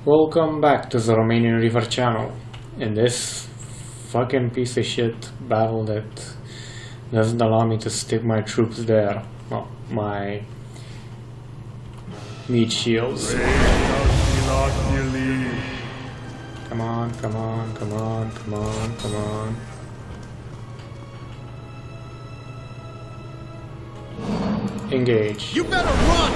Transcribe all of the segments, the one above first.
Welcome back to the Romanian Reaver channel. In this fucking piece of shit battle that doesn't allow me to stick my troops there. Well, my meat shields. Come on, come on, come on, come on, come on. Engage. You better run!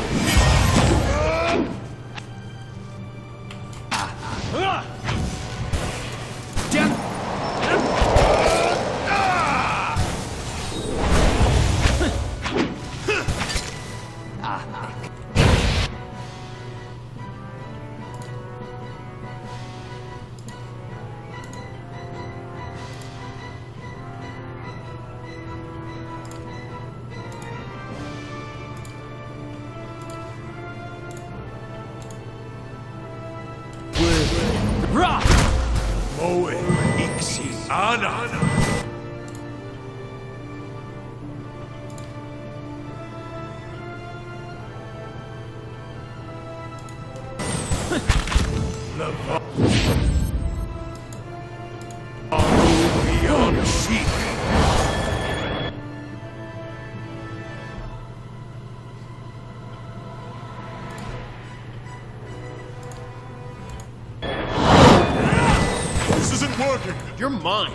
Moe iksi ana. Beyond sheep. This isn't working. You're mine.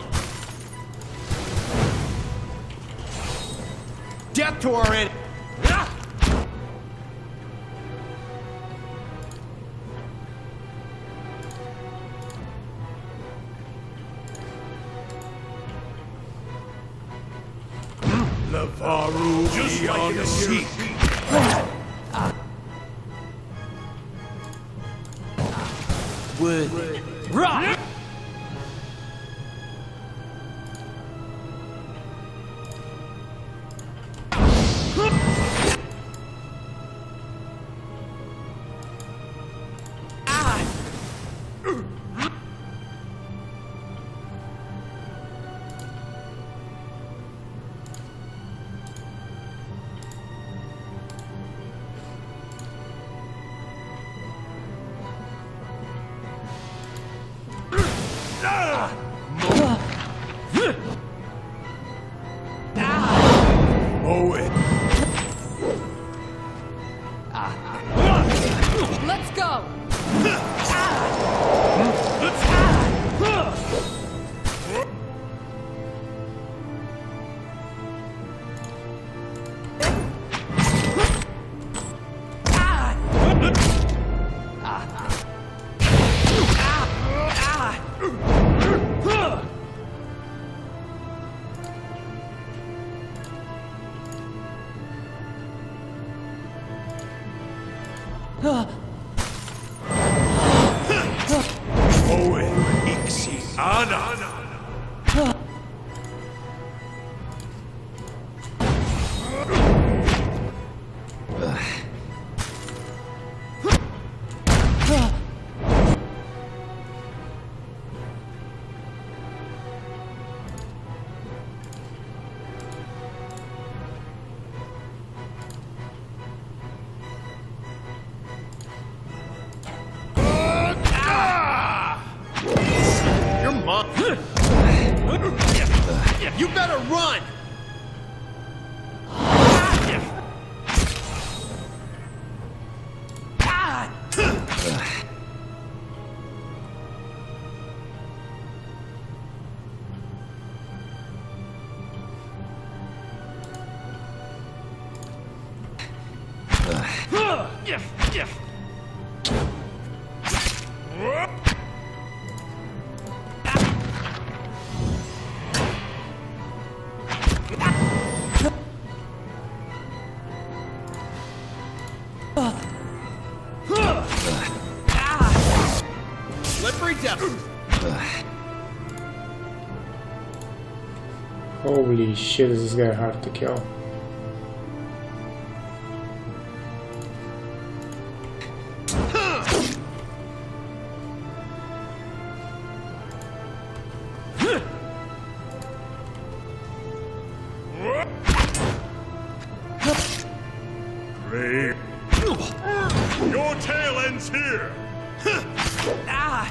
Death to our enemy. Lavaru beyond sheep. Worthy. Right. Let's go! Moe iksi ana. You're mine. You better run! Slippery devil. Holy shit, is this guy hard to kill. Your tail ends here. Ah!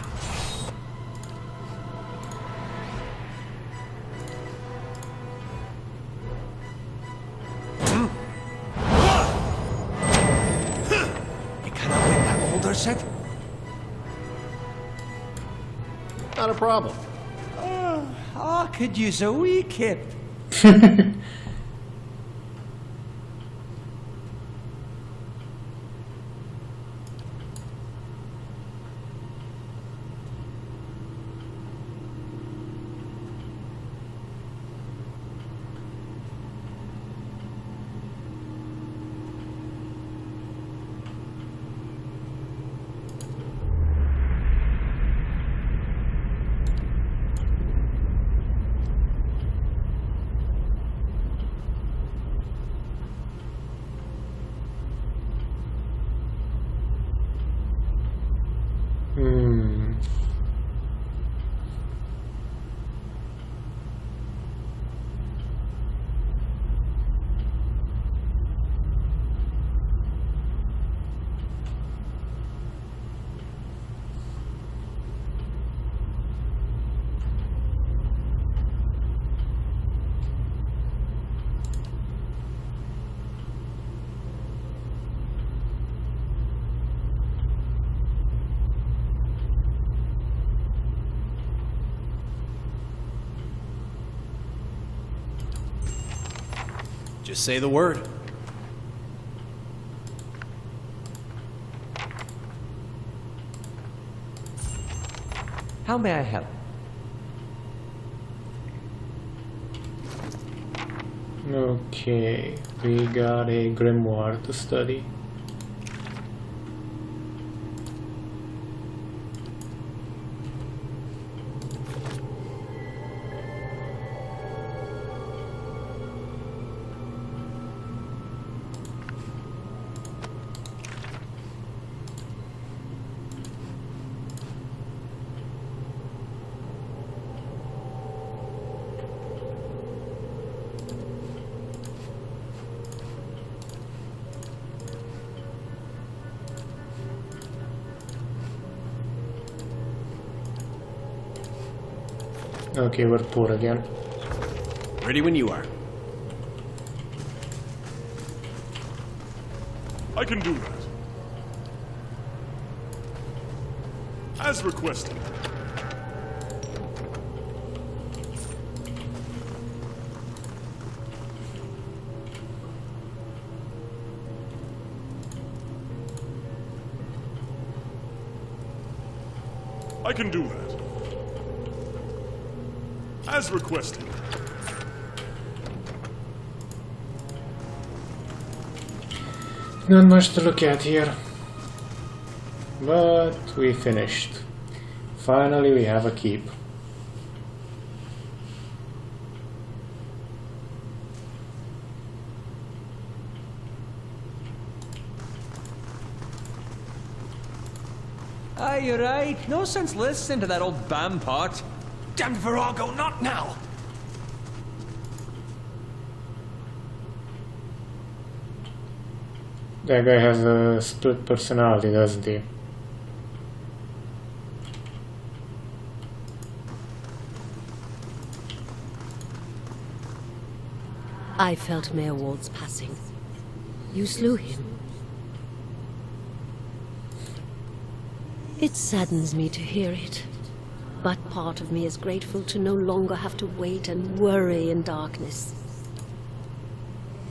You cannot win that older set? Not a problem. I could use a wee kip. Hmm. Just say the word. How may I help? Okay, we got a grimoire to study. Okay, we're poor again. Ready when you are. I can do that. As requested. I can do that. As requested. Not much to look at here. But we finished. Finally we have a keep. Aye, you're right. No sense listening to that old bam pot. Damn Virago, not now! That guy has a split personality, doesn't he? I felt Mayor Ward's passing. You slew him. It saddens me to hear it, but part of me is grateful to no longer have to wait and worry in darkness.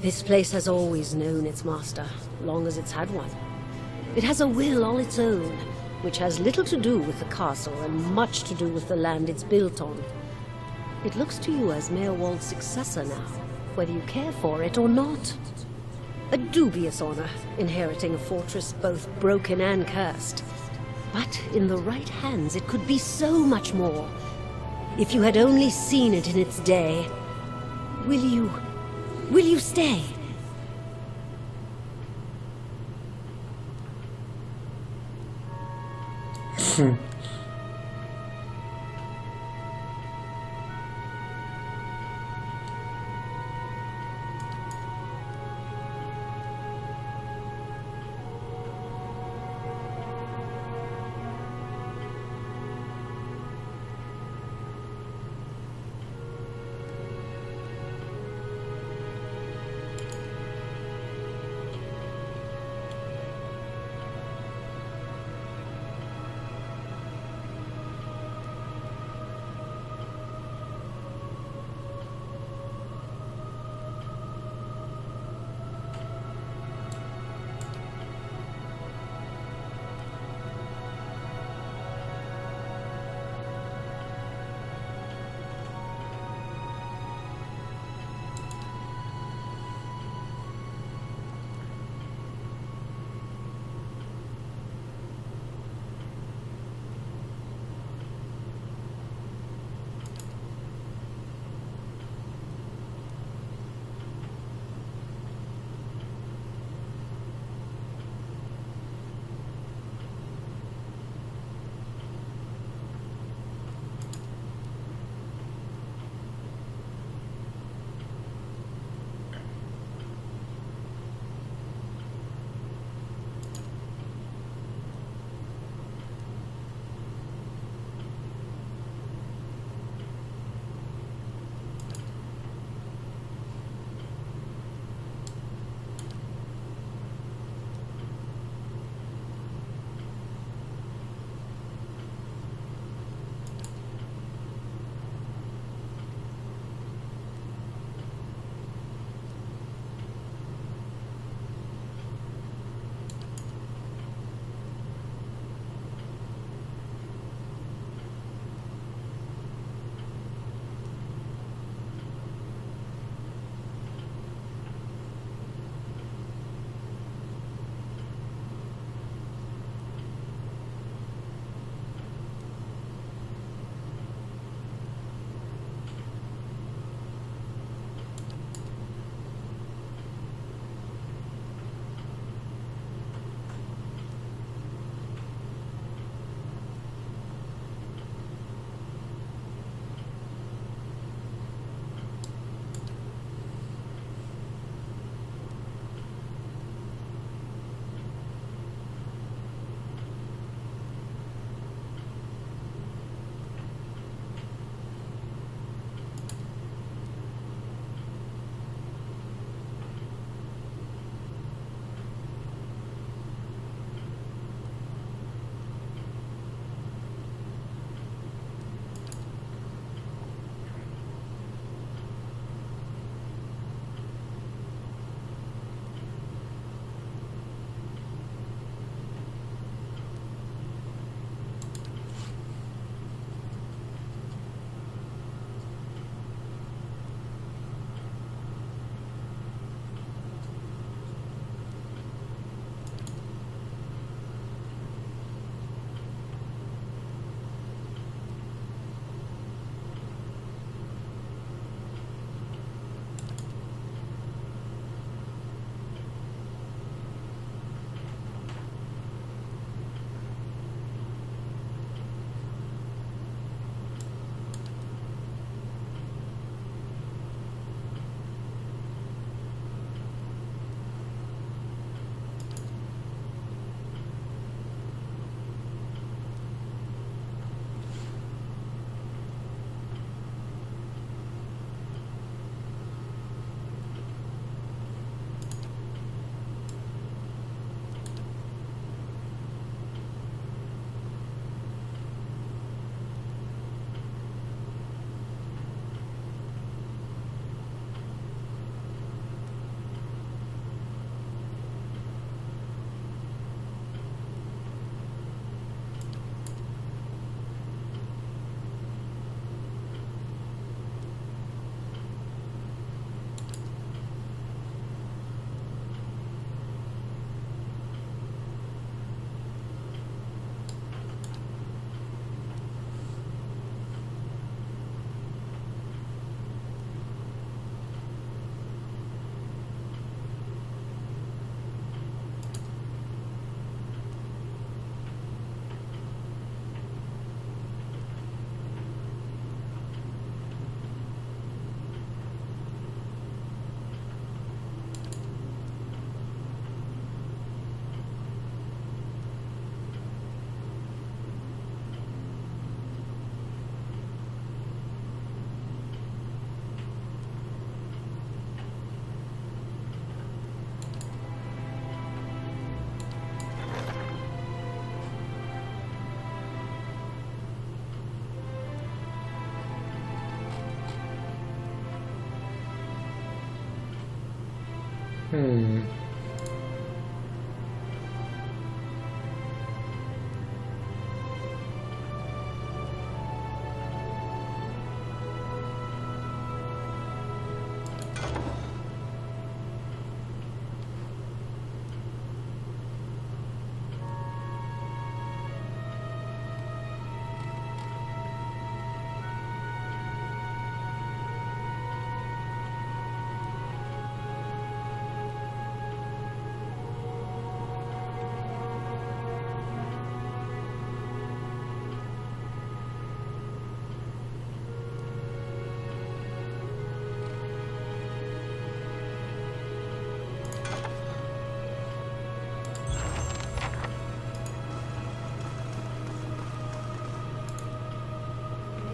This place has always known its master, long as it's had one. It has a will all its own, which has little to do with the castle and much to do with the land it's built on. It looks to you as Mayor Wald's successor now, whether you care for it or not. A dubious honor, inheriting a fortress both broken and cursed. But in the right hands, it could be so much more. If you had only seen it in its day. Will you stay? Hmm.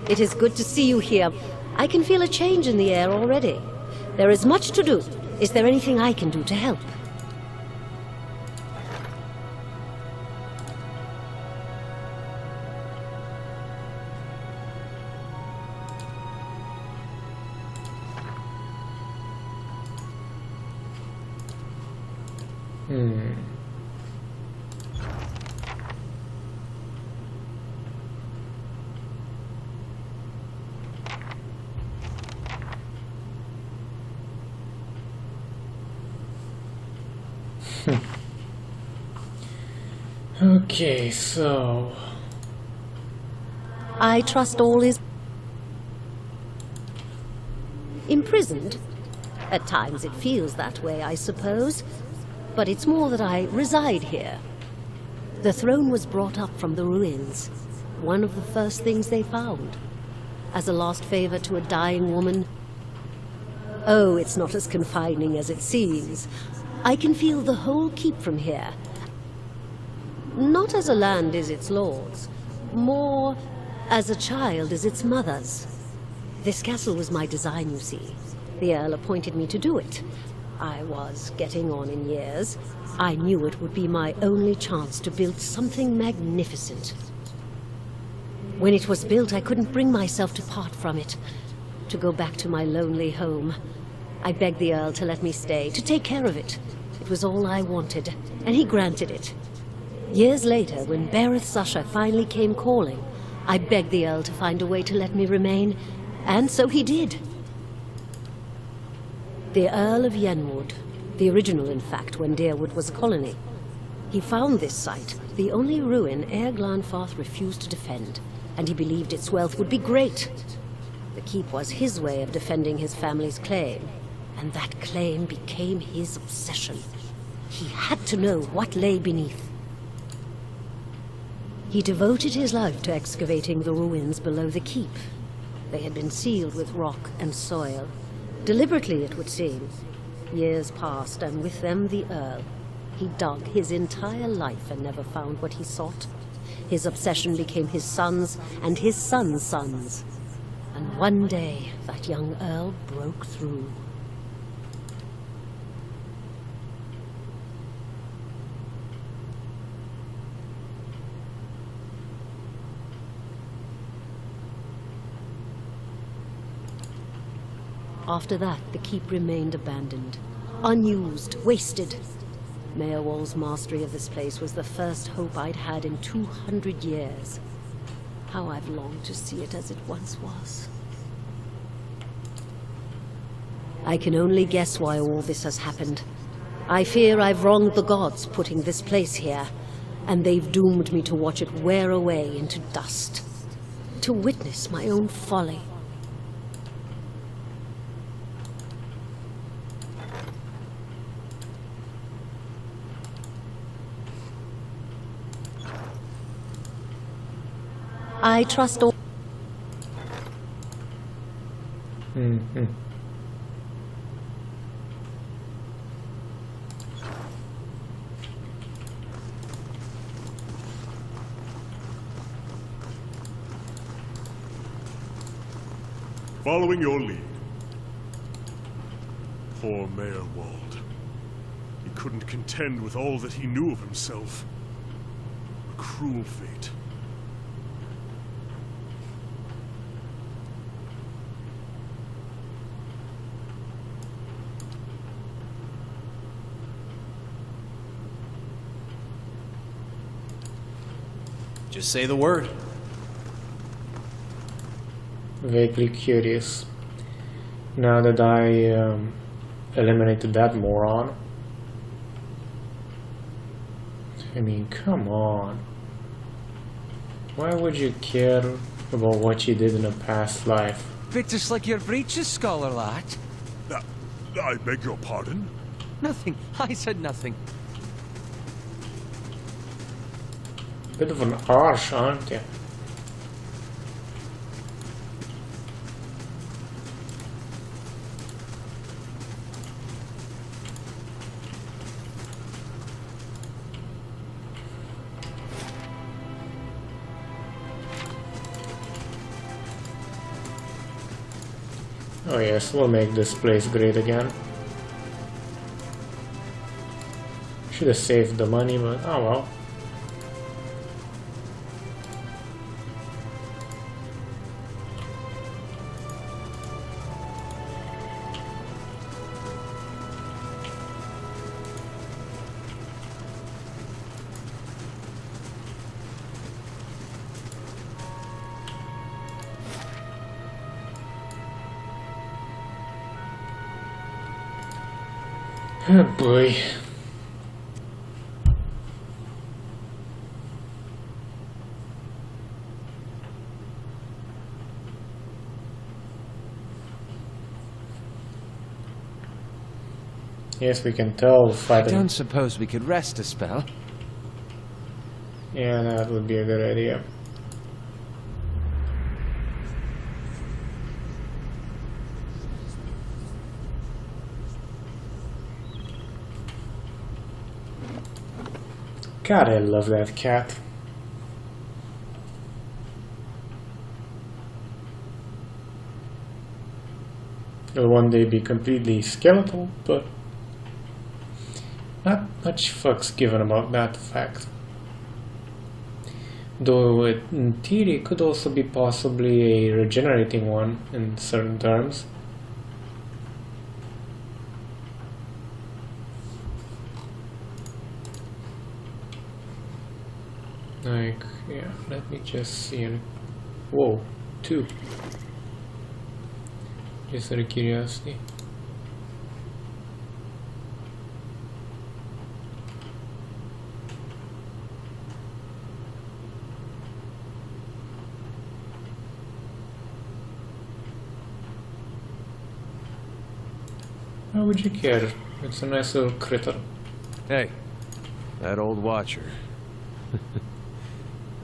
It is good to see you here. I can feel a change in the air already. There is much to do. Is there anything I can do to help? Okay, so... I trust all is... imprisoned? At times it feels that way, I suppose. But it's more that I reside here. The throne was brought up from the ruins. One of the first things they found. As a last favor to a dying woman. Oh, it's not as confining as it seems. I can feel the whole keep from here. Not as a land is its lord's, more as a child is its mother's. This castle was my design, you see. The Earl appointed me to do it. I was getting on in years. I knew it would be my only chance to build something magnificent. When it was built, I couldn't bring myself to part from it, to go back to my lonely home. I begged the Earl to let me stay, to take care of it. It was all I wanted, and he granted it. Years later, when Bereth's usher finally came calling, I begged the Earl to find a way to let me remain, and so he did. The Earl of Yenwood, the original, in fact, when Deerwood was a colony. He found this site, the only ruin Ere Glanfarth refused to defend, and he believed its wealth would be great. The keep was his way of defending his family's claim, and that claim became his obsession. He had to know what lay beneath. He devoted his life to excavating the ruins below the keep. They had been sealed with rock and soil. Deliberately, it would seem. Years passed, and with them the Earl. He dug his entire life and never found what he sought. His obsession became his sons and his sons' sons. And one day, that young Earl broke through. After that, the keep remained abandoned, unused, wasted. Meowall's mastery of this place was the first hope I'd had in 200 years. How I've longed to see it as it once was. I can only guess why all this has happened. I fear I've wronged the gods putting this place here, and they've doomed me to watch it wear away into dust. To witness my own folly. I trust all... Following your lead. Poor Mayor Wald. He couldn't contend with all that he knew of himself. A cruel fate. Just say the word. Vaguely curious. Now that I eliminated that moron. I mean, come on. Why would you care about what you did in a past life? Bit just like your breeches, scholar lad. I beg your pardon? Nothing. I said nothing. Bit of an arse, aren't you? Oh yes, we'll make this place great again. Should have saved the money, but oh well. Oh boy. Yes, we can tell I fighting. don't suppose we could rest a spell. Yeah, that would be a good idea. God, I love that cat. Will one day be completely skeletal, but not much fucks given about that fact. Though it, in theory, could also be possibly a regenerating one in certain terms. Like, yeah, let me just see. Whoa, 2. Just out of curiosity. Why would you care? It's a nice little critter. Hey, that old watcher.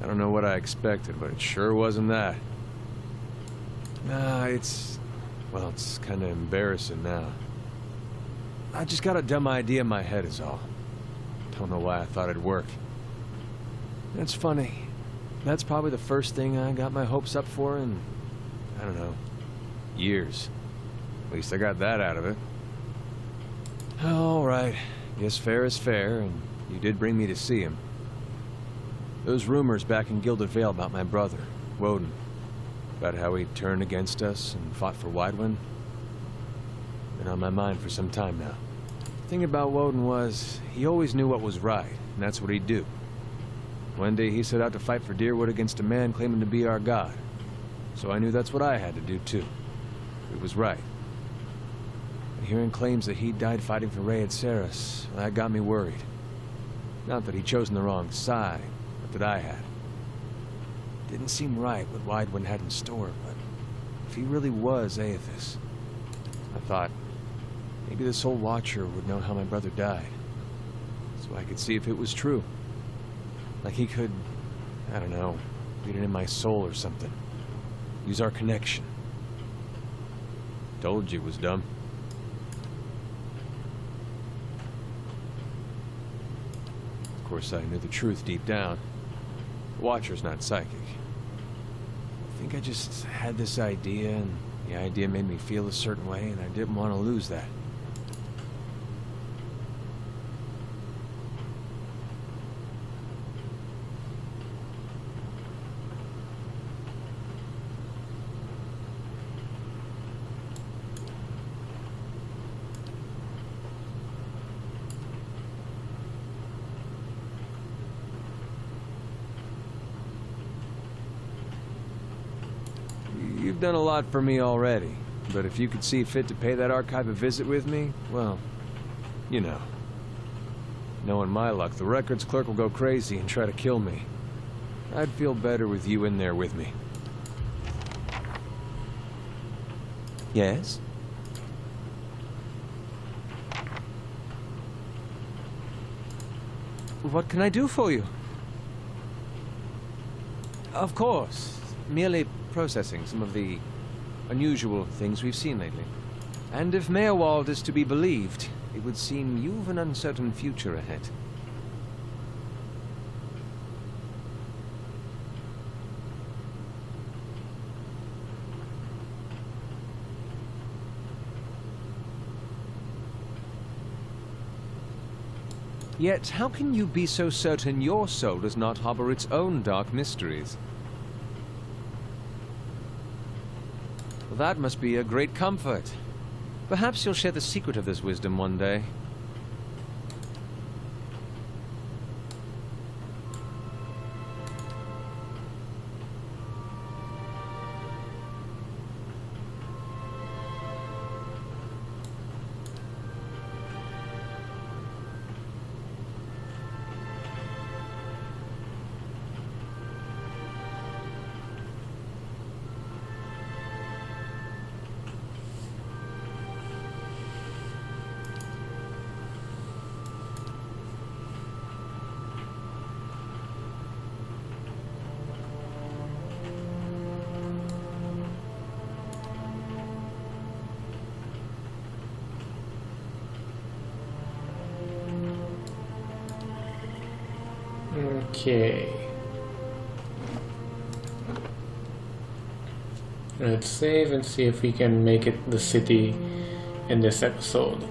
I don't know what I expected, but it sure wasn't that. Nah, it's kind of embarrassing now. I just got a dumb idea in my head is all. Don't know why I thought it'd work. It's funny. That's probably the first thing I got my hopes up for in, I don't know, years. At least I got that out of it. All right. Guess fair is fair, and you did bring me to see him. Those rumors back in Gilded Vale about my brother, Woden, about how he turned against us and fought for Widewind, been on my mind for some time now. The thing about Woden was, he always knew what was right, and that's what he'd do. One day he set out to fight for Deerwood against a man claiming to be our god. So I knew that's what I had to do too. It was right. And hearing claims that he died fighting for Rey at Ceres, that got me worried. Not that he'd chosen the wrong side, but that I had. Didn't seem right what Widewind had in store, but if he really was Aethys, I thought maybe this old Watcher would know how my brother died, so I could see if it was true. Like he could, I don't know, read it in my soul or something. Use our connection. Told you it was dumb. Of course, I knew the truth deep down. The Watcher's not psychic. I think I just had this idea, and the idea made me feel a certain way, and I didn't want to lose that. done a lot for me already, but if you could see fit to pay that archive a visit with me, well, you know. Knowing my luck, the records clerk will go crazy and try to kill me. I'd feel better with you in there with me. Yes? What can I do for you? Of course. Merely processing some of the unusual things we've seen lately. And if Meerwald is to be believed, it would seem you've an uncertain future ahead. Yet, how can you be so certain your soul does not harbor its own dark mysteries? Well, that must be a great comfort. Perhaps you'll share the secret of this wisdom one day. Okay. Let's save and see if we can make it the city in this episode.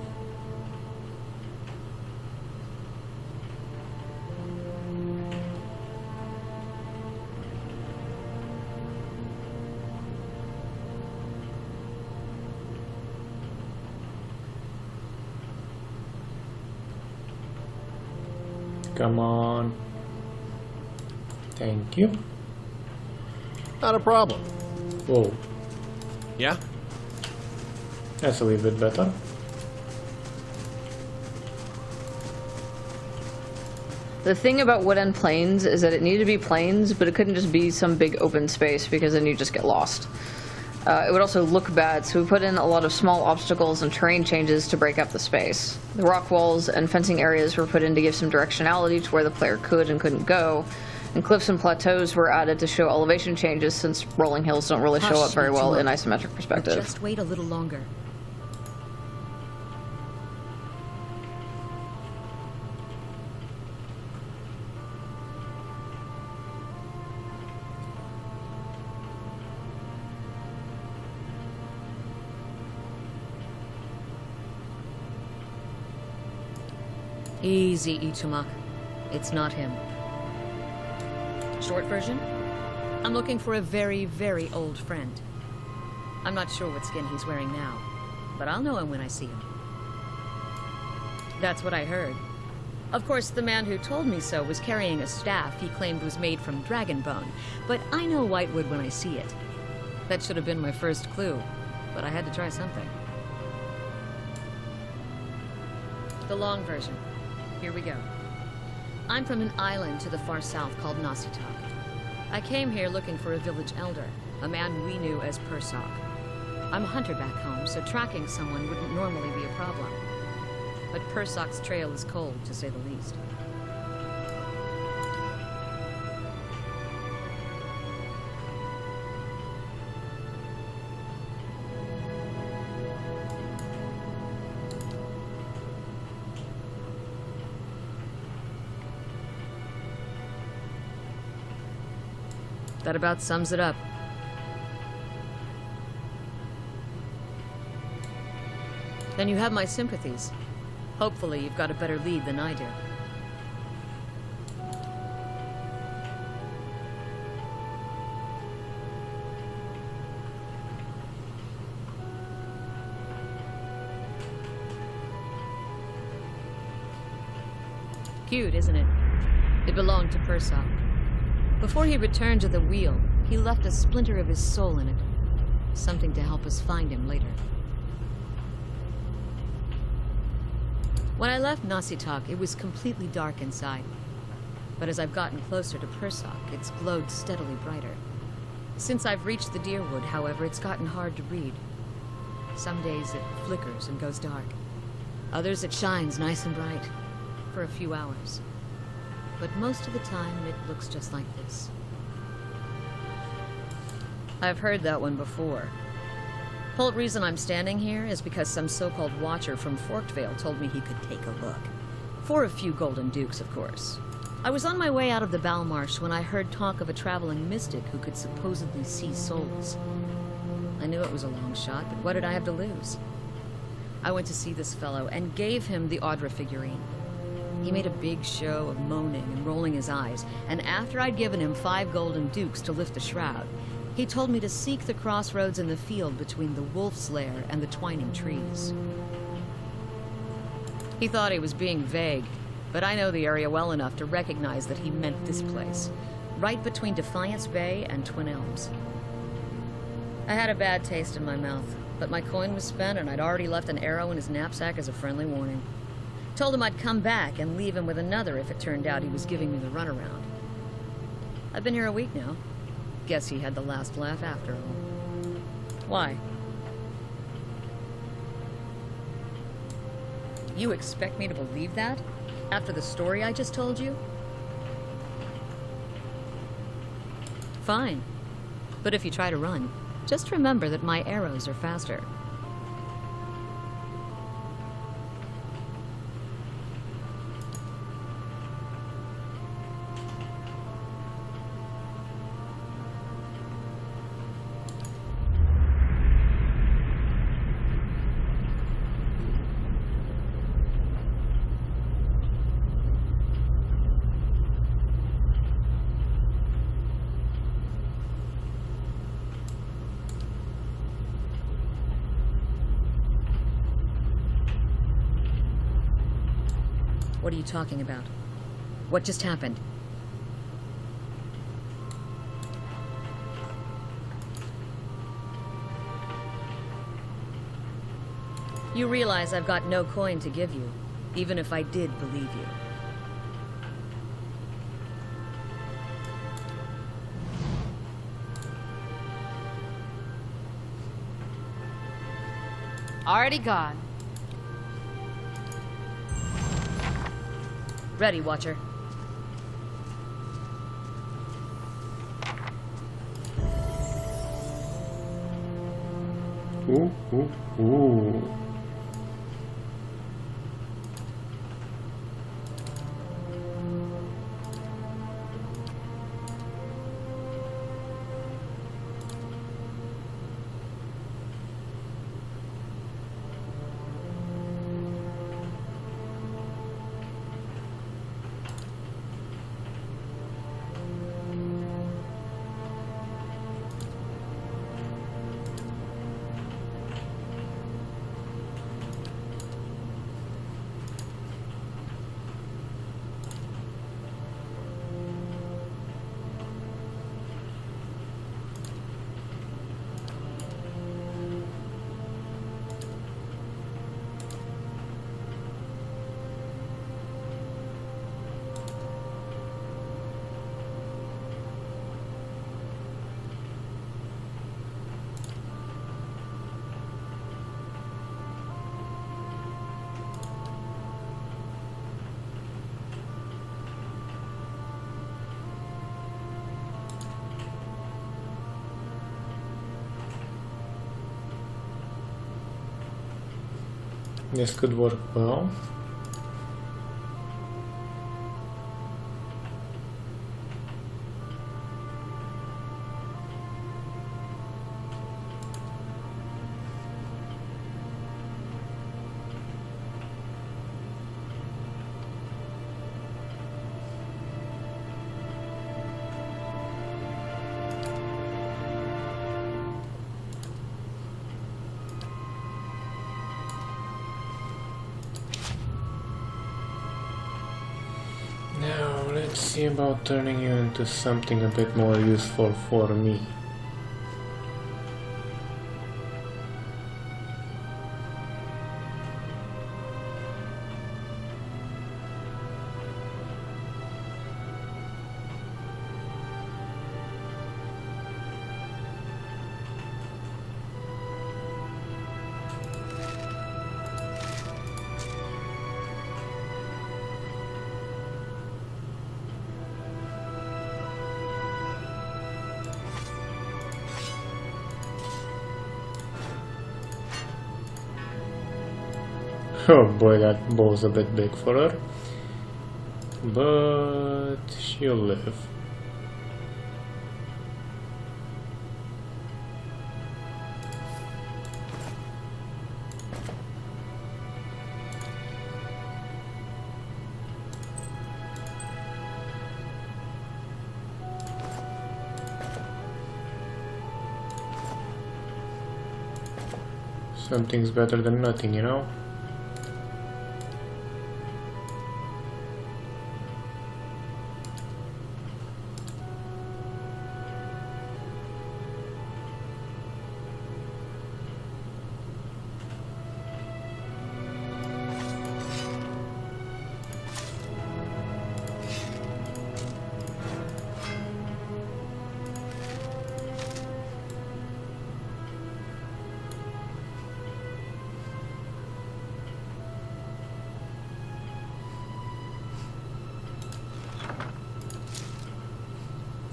Come on. Thank you. Not a problem. Whoa, Yeah? that's a little bit better. The thing about Wood End Plains is that it needed to be plains, but it couldn't just be some big open space because then you just get lost. It would also look bad, so we put in a lot of small obstacles and terrain changes to break up the space. The rock walls and fencing areas were put in to give some directionality to where the player could and couldn't go, and cliffs and plateaus were added to show elevation changes since rolling hills don't really show up very well in isometric perspective. Just wait a little longer. Easy, Ichumak. It's not him. Short version? I'm looking for a very, very old friend. I'm not sure what skin he's wearing now, but I'll know him when I see him. That's what I heard. Of course, the man who told me so was carrying a staff he claimed was made from dragon bone, but I know Whitewood when I see it. That should have been my first clue, but I had to try something. The long version. Here we go. I'm from an island to the far south called Nasitak. I came here looking for a village elder, a man we knew as Persok. I'm a hunter back home, so tracking someone wouldn't normally be a problem. But Persok's trail is cold, to say the least. That about sums it up. Then you have my sympathies. Hopefully you've got a better lead than I do. Cute, isn't it? It belonged to Persok. Before he returned to the wheel, he left a splinter of his soul in it. Something to help us find him later. When I left Nasitok, it was completely dark inside. But as I've gotten closer to Persok, it's glowed steadily brighter. Since I've reached the Deerwood, however, it's gotten hard to read. Some days it flickers and goes dark. Others it shines nice and bright, for a few hours. But most of the time it looks just like this. I've heard that one before. Whole reason I'm standing here is because some so-called watcher from Forkvale told me he could take a look. For a few golden dukes, of course. I was on my way out of the Balmarsh when I heard talk of a traveling mystic who could supposedly see souls. I knew it was a long shot, but what did I have to lose? I went to see this fellow and gave him the Audra figurine. He made a big show of moaning and rolling his eyes, and after I'd given him 5 golden dukes to lift the shroud, he told me to seek the crossroads in the field between the Wolf's Lair and the twining trees. He thought he was being vague, but I know the area well enough to recognize that he meant this place, right between Defiance Bay and Twin Elms. I had a bad taste in my mouth, but my coin was spent and I'd already left an arrow in his knapsack as a friendly warning. Told him I'd come back and leave him with another if it turned out he was giving me the runaround. I've been here a week now. Guess he had the last laugh after all. Why? You expect me to believe that? After the story I just told you? Fine. But if you try to run, just remember that my arrows are faster. What are you talking about? What just happened? You realize I've got no coin to give you, even if I did believe you. Already gone. Ready, Watcher. Ooh, ooh, ooh. This could work well. Now let's see about turning you into something a bit more useful for me. Oh boy, that bow's a bit big for her. But she'll live. Something's better than nothing, you know?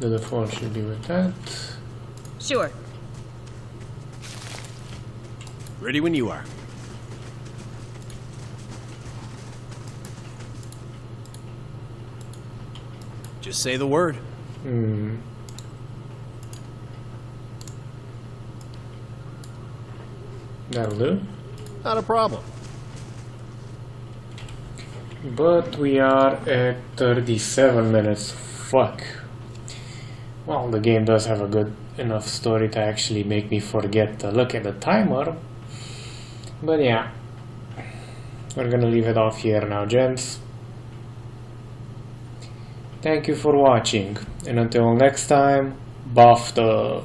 The default should be with that. Sure. Ready when you are. Just say the word. That'll do. Not a problem. But we are at 37 minutes. Fuck. Well, the game does have a good enough story to actually make me forget to look at the timer. But yeah. We're gonna leave it off here now, gents. Thank you for watching. And until next time, bafta.